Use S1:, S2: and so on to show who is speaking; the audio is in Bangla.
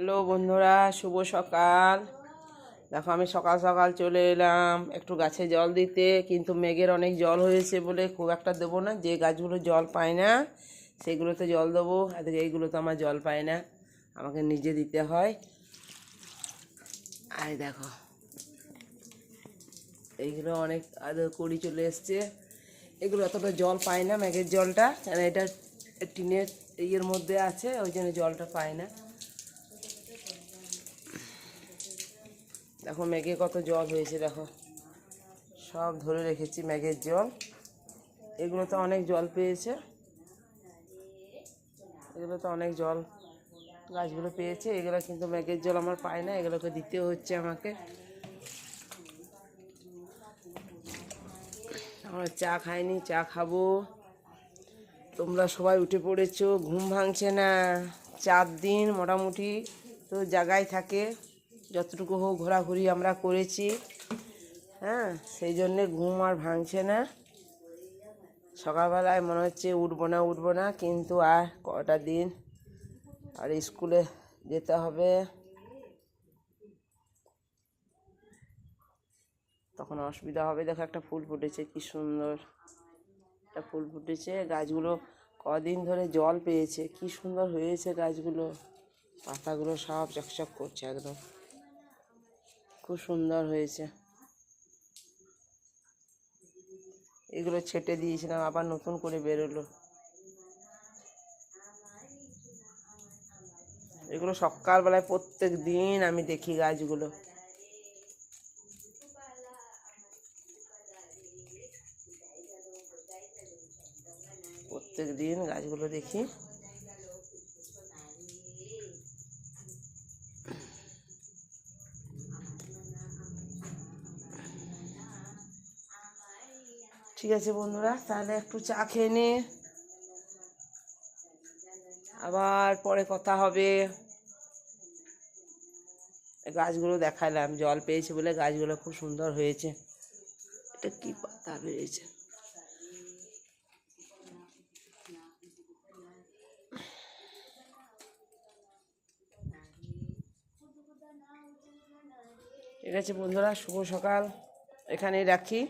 S1: হ্যালো বন্ধুরা, শুভ সকাল। দেখো আমি সকাল সকাল চলে এলাম একটু গাছে জল দিতে, কিন্তু মেঘের অনেক জল হয়েছে বলে খুব একটা দেবো না। যে গাছগুলো জল পায় না সেগুলোতে জল দেবো, আর এইগুলো তো আমার জল পায় না, আমাকে নিজে দিতে হয়। আর দেখো এইগুলো অনেক আদর কড়ি চলে এসছে, এগুলো অতটা জল পায় না মেঘের জলটা, কেন এটা টিনের ইয়ের মধ্যে আছে, ওই জন্য জলটা পায় না। দেখো মেঘে কত জল হয়েছে, দেখো সব ধরে রেখেছি মেঘের জল। এগুলো তো অনেক জল পেয়েছে, এগুলো তো অনেক জল গাছগুলো পেয়েছে, এগুলো কিন্তু মেঘের জল আমার পায় না, এগুলোকে দিতে হচ্ছে আমাকে। আমরা চা খাইনি, চা খাবো। তোমরা সবাই উঠে পড়েছো, ঘুম ভাঙছে না। 4 দিন মোটামুটি তো জায়গায় থাকে, যতটুকু হোক ঘোরাঘুরি আমরা করেছি। হ্যাঁ, সেই জন্যে ঘুম আর ভাঙছে না। সকালবেলায় মনে হচ্ছে উঠবো না, কিন্তু আর কটা দিন আর স্কুলে যেতে হবে, তখন অসুবিধা হবে। দেখো একটা ফুল ফুটেছে, কি সুন্দর একটা ফুল ফুটেছে। গাছগুলো কদিন ধরে জল পেয়েছে, কি সুন্দর হয়েছে গাছগুলো, পাতাগুলো সব চকচক করছে, একদম খুব সুন্দর হয়েছে। এগুলো ছেটে দিয়েছিলাম, আবার নতুন করে বেরোলো। এগুলো সকালবেলায় প্রত্যেক দিন আমি দেখি গাছগুলো, প্রত্যেক দিন গাছগুলো দেখি। ঠিক আছে বন্ধুরা, তাহলে একটু চা খেয়ে নে, আবার পরে কথা হবে। গাছগুলো দেখালাম, জল পেয়েছে বলে গাছগুলো খুব সুন্দর হয়েছে। এটা কি পাতা বেরিয়েছে, ঠিক আছে বন্ধুরা, শুভ সকাল, এখানেই রাখি।